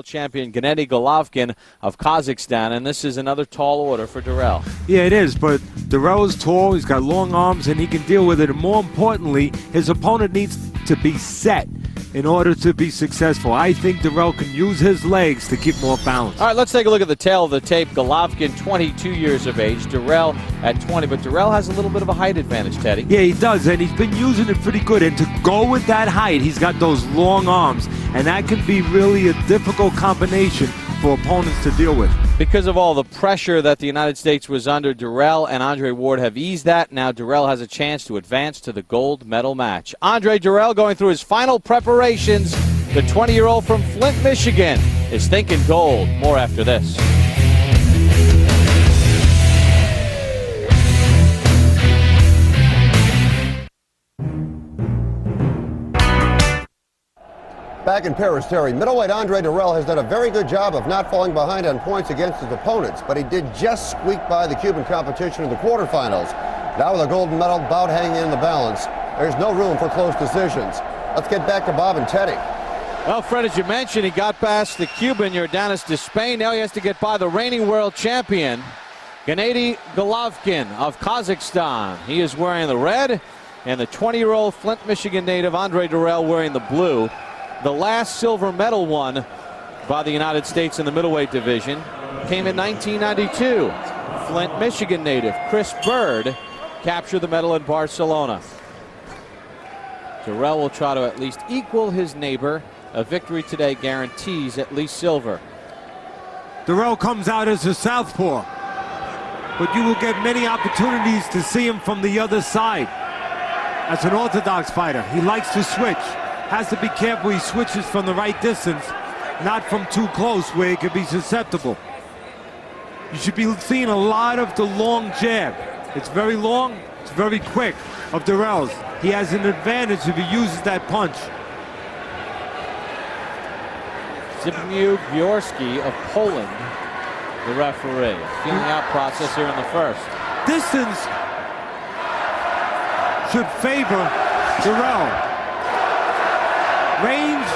world champion Gennady Golovkin of Kazakhstan, and this is another tall order for Dirrell. Yeah, it is, but Dirrell is tall, he's got long arms, and he can deal with it. And more importantly, his opponent needs to be set in order to be successful. I think Dirrell can use his legs to keep more balance. All right, let's take a look at the tail of the tape. Golovkin, 22 years of age, Dirrell at 20, but Dirrell has a little bit of a height advantage, Teddy. Yeah, he does, and he's been using it pretty good. And to go with that height, he's got those long arms, and that can be really a difficult combination for opponents to deal with. Because of all the pressure that the United States was under, Dirrell and Andre Ward have eased that. Now Dirrell has a chance to advance to the gold medal match. Andre Dirrell going through his final preparations. The 20-year-old from Flint, Michigan is thinking gold. More after this. Back in Paris, Terry, middleweight Andre Dirrell has done a very good job of not falling behind on points against his opponents, but he did just squeak by the Cuban competition in the quarterfinals. Now with a gold medal bout hanging in the balance, there's no room for close decisions. Let's get back to Bob and Teddy. Well, Fred, as you mentioned, he got past the Cuban, Yordanis Despain. Now he has to get by the reigning world champion, Gennady Golovkin of Kazakhstan. He is wearing the red, and the 20-year-old Flint, Michigan native Andre Dirrell wearing the blue. The last silver medal won by the United States in the middleweight division came in 1992. Flint, Michigan native Chris Bird captured the medal in Barcelona. Dirrell will try to at least equal his neighbor. A victory today guarantees at least silver. Dirrell comes out as a southpaw, but you will get many opportunities to see him from the other side. As an orthodox fighter, he likes to switch. Has to be careful he switches from the right distance, not from too close where he could be susceptible. You should be seeing a lot of the long jab. It's very long, it's very quick of Dirrell's. He has an advantage if he uses that punch. Zbigniew Bjorski of Poland, the referee. Feeling out process here in the first. Distance should favor Dirrell. Range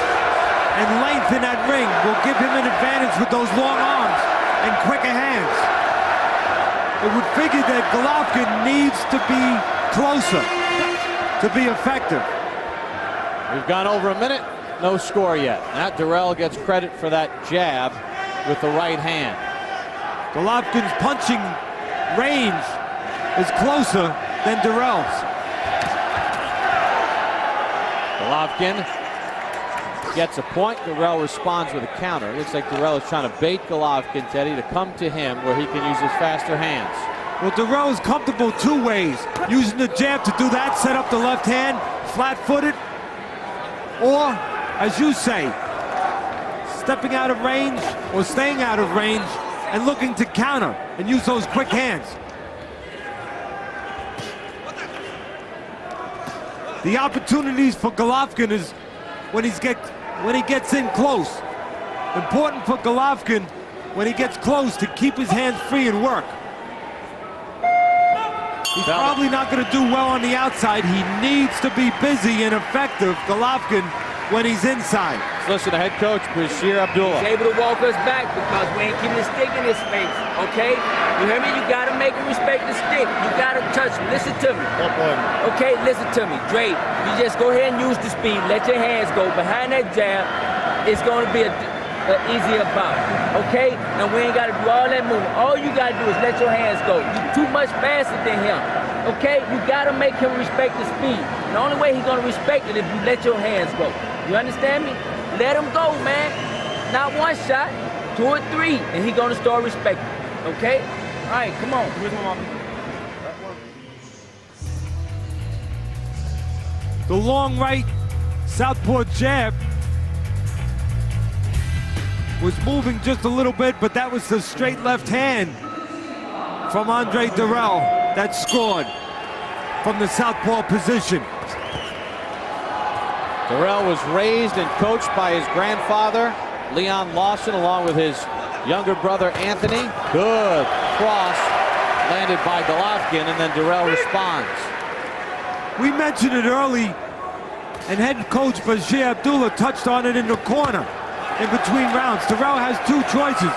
and length in that ring will give him an advantage with those long arms and quicker hands. It would figure that Golovkin needs to be closer to be effective. We've gone over a minute, no score yet. Now Dirrell gets credit for that jab with the right hand. Golovkin's punching range is closer than Dirrell's. Golovkin gets a point. Dirrell responds with a counter. It looks like Dirrell is trying to bait Golovkin, Teddy, to come to him where he can use his faster hands. Well, Dirrell is comfortable two ways. Using the jab to do that, set up the left hand, flat-footed, or, as you say, stepping out of range or staying out of range and looking to counter and use those quick hands. The opportunities for Golovkin is when he gets in close. Important for Golovkin when he gets close to keep his hands free and work. He's probably not going to do well on the outside. He needs to be busy and effective, Golovkin, when he's inside. Let's listen to head coach Bashir Abdullah. He's able to walk us back because we ain't keeping the stick in his face, okay? You hear me? You got to make him respect the stick. You got to touch him. Listen to me. Okay, listen to me. Dre, you just go ahead and use the speed. Let your hands go. Behind that jab, it's going to be an easier bout, okay? And we ain't got to do all that movement. All you got to do is let your hands go. You're too much faster than him, okay? You got to make him respect the speed. The only way he's going to respect it is if you let your hands go. You understand me? Let him go, man. Not one shot, 2 or 3, and he's going to start respecting, okay? All right, come on. Here's my mom. The long right southpaw jab was moving just a little bit, but that was the straight left hand from Andre Dirrell that scored from the southpaw position. Dirrell was raised and coached by his grandfather, Leon Lawson, along with his younger brother, Anthony. Good cross landed by Golovkin, and then Dirrell responds. We mentioned it early, and head coach Bashir Abdullah touched on it in the corner. in between rounds. Dirrell has two choices.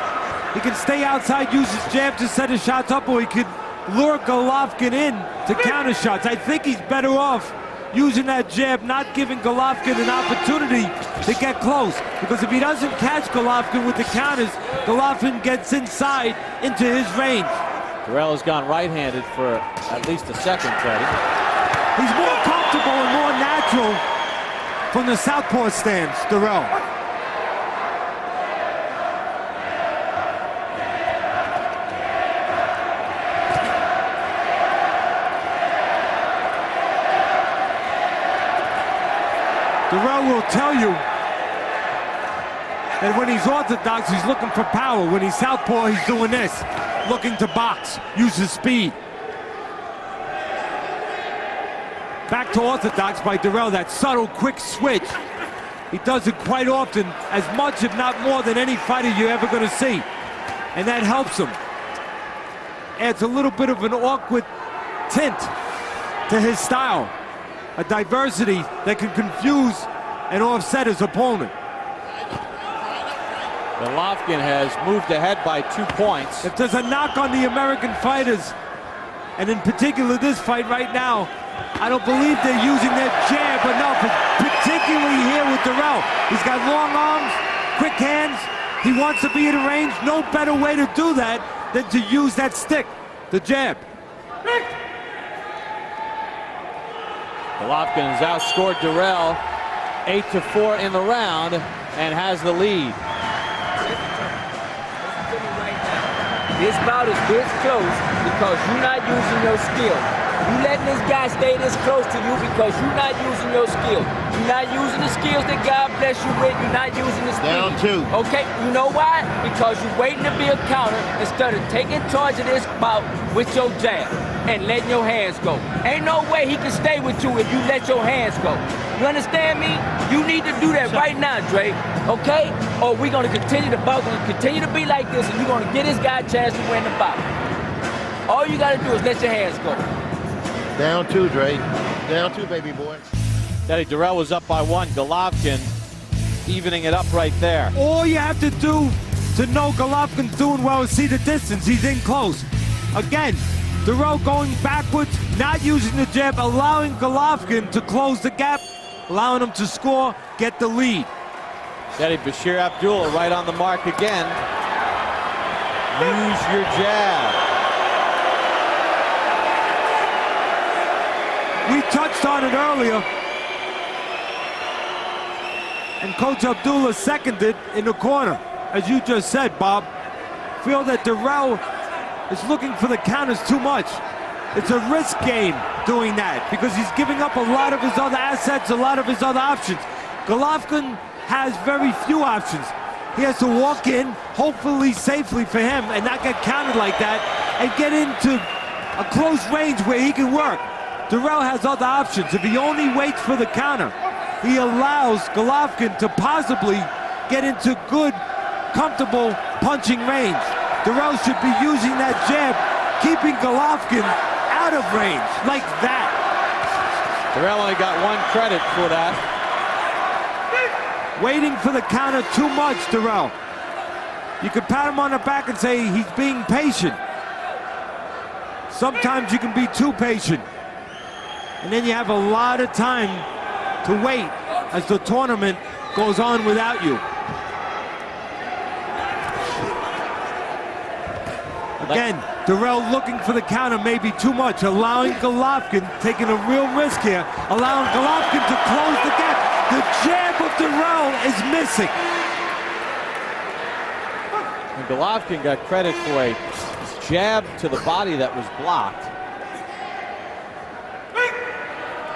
He can stay outside, use his jab to set his shots up, or he could lure Golovkin in to counter shots. I think he's better off using that jab, not giving Golovkin an opportunity to get close. Because if he doesn't catch Golovkin with the counters, Golovkin gets inside into his range. Dirrell has gone right-handed for at least a second, Freddie. He's more comfortable and more natural from the southpaw stance, Dirrell. Dirrell will tell you that when he's orthodox, he's looking for power. When he's southpaw, he's doing this, looking to box, use his speed. Back to orthodox by Dirrell, that subtle, quick switch. He does it quite often, as much, if not more, than any fighter you're ever going to see. And that helps him. Adds a little bit of an awkward tint to his style. A diversity that can confuse and offset his opponent. Golovkin has moved ahead by 2 points. If there's a knock on the American fighters, and in particular this fight right now, I don't believe they're using their jab enough, particularly here with Dirrell. He's got long arms, quick hands. He wants to be in range. No better way to do that than to use that stick, the jab. Golovkin has outscored Dirrell 8-4 in the round and has the lead. This bout is this close because you're not using your skill. You letting this guy stay this close to you because you're not using your skill. You're not using the skills that God bless you with. You're not using the speed. Down 2. Okay, you know why? Because you're waiting to be a counter instead of taking charge of this bout with your jab and letting your hands go. Ain't no way he can stay with you if you let your hands go. You understand me? You need to do that right now, Dre. Okay? Or we're going to continue the bout, going to continue to be like this, and you're going to get this guy a chance to win the bout. All you got to do is let your hands go. Down 2, Dre. Down 2, baby boy. Daddy, Dirrell was up by 1. Golovkin evening it up right there. All you have to do to know Golovkin's doing well is see the distance. He's in close. Again, Dirrell going backwards, not using the jab, allowing Golovkin to close the gap, allowing him to score, get the lead. Daddy, Bashir Abdullah right on the mark again. Use your jab. We touched on it earlier, and Coach Abdullah seconded in the corner. As you just said, Bob, feel that Dirrell is looking for the counters too much. It's a risk game doing that because he's giving up a lot of his other assets, a lot of his other options. Golovkin has very few options. He has to walk in, hopefully safely for him, and not get countered like that, and get into a close range where he can work. Dirrell has other options. If he only waits for the counter, he allows Golovkin to possibly get into good, comfortable punching range. Dirrell should be using that jab, keeping Golovkin out of range, like that. Dirrell only got 1 credit for that. Waiting for the counter too much, Dirrell. You can pat him on the back and say he's being patient. Sometimes you can be too patient. And then you have a lot of time to wait as the tournament goes on without you. Again, Dirrell looking for the counter maybe too much, allowing Golovkin, taking a real risk here, allowing Golovkin to close the gap. The jab of Dirrell is missing. And Golovkin got credit for a jab to the body that was blocked.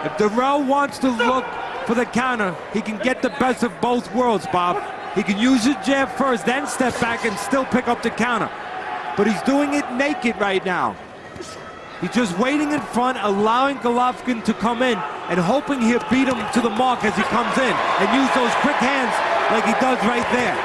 If Dirrell wants to look for the counter, he can get the best of both worlds, Bob. He can use his jab first, then step back and still pick up the counter. But he's doing it naked right now. He's just waiting in front, allowing Golovkin to come in and hoping he'll beat him to the mark as he comes in and use those quick hands like he does right there.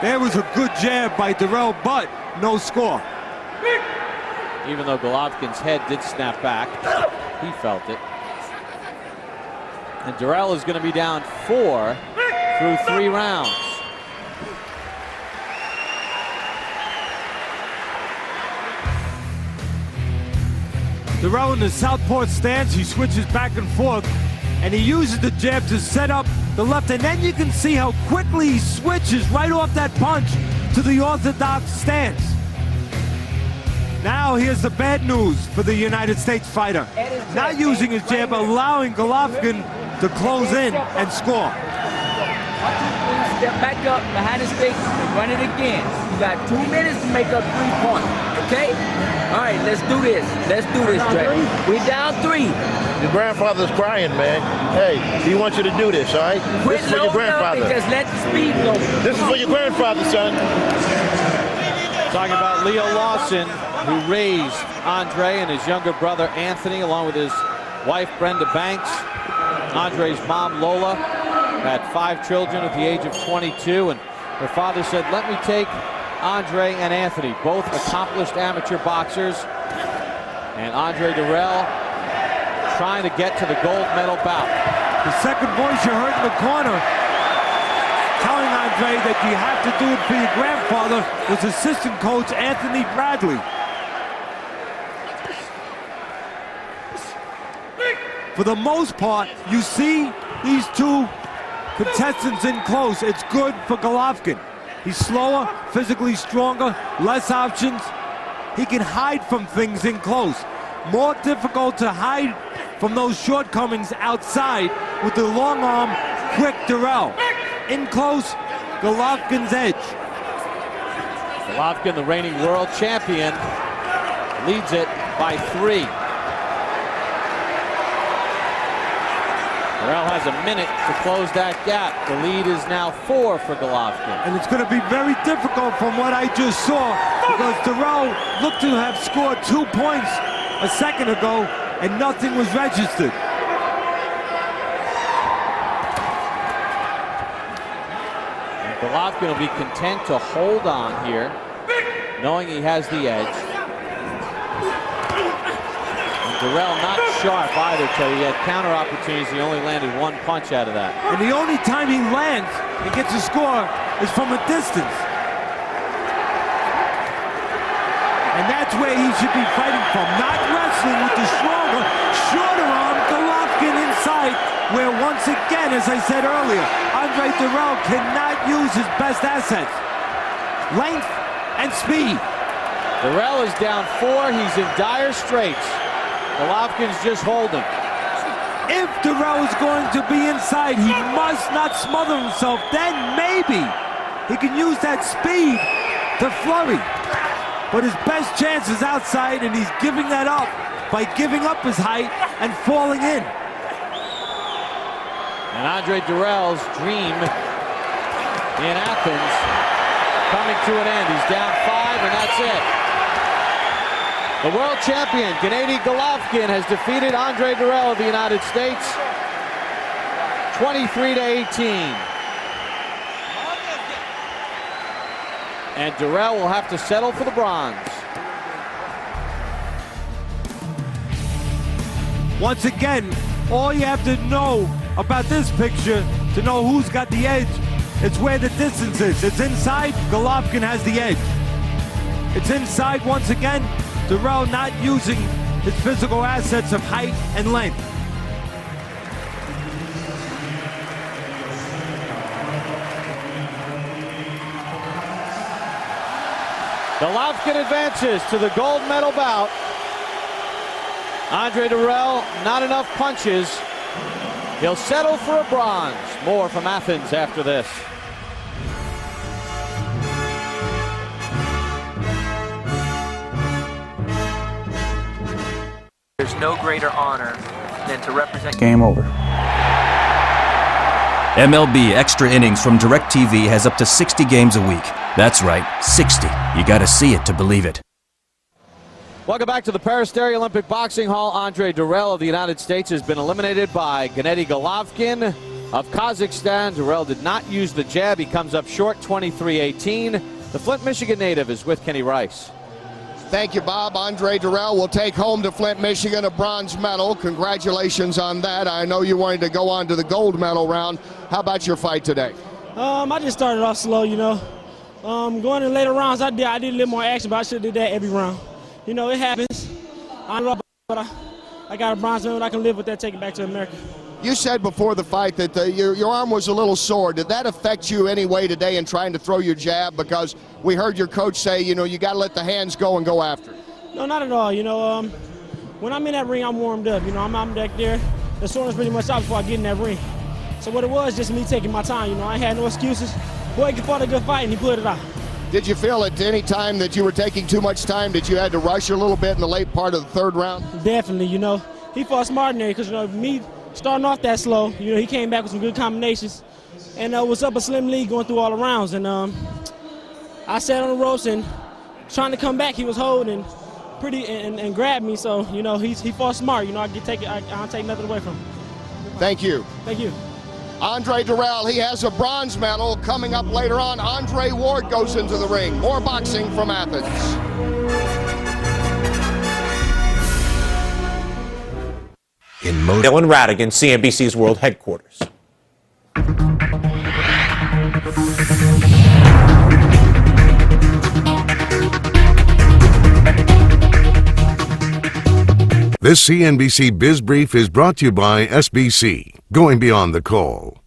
There was a good jab by Dirrell, but no score. Even though Golovkin's head did snap back, he felt it. And Dirrell is going to be down 4 through 3 rounds. Dirrell in the southpaw stance, he switches back and forth, and he uses the jab to set up the left, and then you can see how quickly he switches right off that punch to the orthodox stance. Now here's the bad news for the United States fighter. Not using his jab, allowing Golovkin to close in and score. 1, 2, 3, step back up behind the stick and run it again. You got 2 minutes to make up 3 points, okay? All right, let's do this. Let's do this, Dre. We down 3. Your grandfather's crying, man. Hey, he wants you to do this, all right? Quit This is for your loading up and grandfather. just let the speed go. This is for your grandfather, son. Talking about Leo Lawson, who raised Andre and his younger brother Anthony, along with his wife Brenda Banks. Andre's mom Lola had 5 children at the age of 22, and her father said, "Let me take Andre and Anthony, both accomplished amateur boxers." And Andre Dirrell trying to get to the gold medal bout. The second voice you heard in the corner telling Andre that you have to do it for your grandfather was assistant coach Anthony Bradley. For the most part, you see these 2 contestants in close. It's good for Golovkin. He's slower, physically stronger, less options. He can hide from things in close. More difficult to hide from those shortcomings outside with the long arm, quick Dirrell. In close, Golovkin's edge. Golovkin, the reigning world champion, leads it by 3. Dirrell has a minute to close that gap. The lead is now 4 for Golovkin. And it's going to be very difficult from what I just saw, because Dirrell looked to have scored 2 points a second ago and nothing was registered. And Golovkin will be content to hold on here, knowing he has the edge. Dirrell not sharp either, Teddy. He had counter opportunities. He only landed 1 punch out of that. And the only time he lands and gets a score is from a distance. And that's where he should be fighting from. Not wrestling with the stronger, shorter arm Golovkin inside, where once again, as I said earlier, Andre Dirrell cannot use his best assets. Length and speed. Dirrell is down 4. He's in dire straits. Golovkin's just holding. If Dirrell is going to be inside, he must not smother himself. Then maybe he can use that speed to flurry. But his best chance is outside, and he's giving that up by giving up his height and falling in. And Andre Dirrell's dream in Athens coming to an end. He's down 5, and that's it. The world champion, Gennady Golovkin, has defeated Andre Dirrell of the United States 23-18. And Dirrell will have to settle for the bronze. Once again, all you have to know about this picture to know who's got the edge, it's where the distance is. It's inside, Golovkin has the edge. It's inside once again, Dirrell not using his physical assets of height and length. Golovkin advances to the gold medal bout. Andre Dirrell, not enough punches. He'll settle for a bronze. More from Athens after this. There's no greater honor than to represent. Game over. MLB Extra Innings from DirecTV has up to 60 games a week. That's right, 60. You gotta see it to believe it. Welcome back to the Paris Area Olympic Boxing Hall. Andre Dirrell of the United States has been eliminated by Gennady Golovkin of Kazakhstan. Dirrell did not use the jab. He comes up short, 23-18. The Flint, Michigan native is with Kenny Rice. Thank you, Bob. Andre Dirrell will take home to Flint, Michigan, a bronze medal. Congratulations on that. I know you wanted to go on to the gold medal round. How about your fight today? I just started off slow, you know. Going in later rounds, I did a little more action, but I should have did that every round. You know, it happens. But I got a bronze medal. I can live with that, take it back to America. You said before the fight that your arm was a little sore. Did that affect you any way today in trying to throw your jab? Because we heard your coach say, you know, you got to let the hands go and go after it. No, not at all. You know, when I'm in that ring, I'm warmed up. You know, I'm back there. The soreness pretty much out before I get in that ring. So what it was, just me taking my time. You know, I had no excuses. Boy, he fought a good fight, and he put it out. Did you feel at any time that you were taking too much time, that you had to rush a little bit in the late part of the third round? Definitely, you know. He fought smart in there because, you know, me starting off that slow, you know, he came back with some good combinations and was up a slim lead going through all the rounds. And I sat on the ropes and trying to come back, he was holding pretty and grabbed me. So, you know, he fought smart. You know, I don't take nothing away from him. Thank you. Thank you. Andre Dirrell, he has a bronze medal. Coming up later on, Andre Ward goes into the ring. More boxing from Athens. In Dylan Radigan, CNBC's World Headquarters. This CNBC Biz Brief is brought to you by SBC, going beyond the call.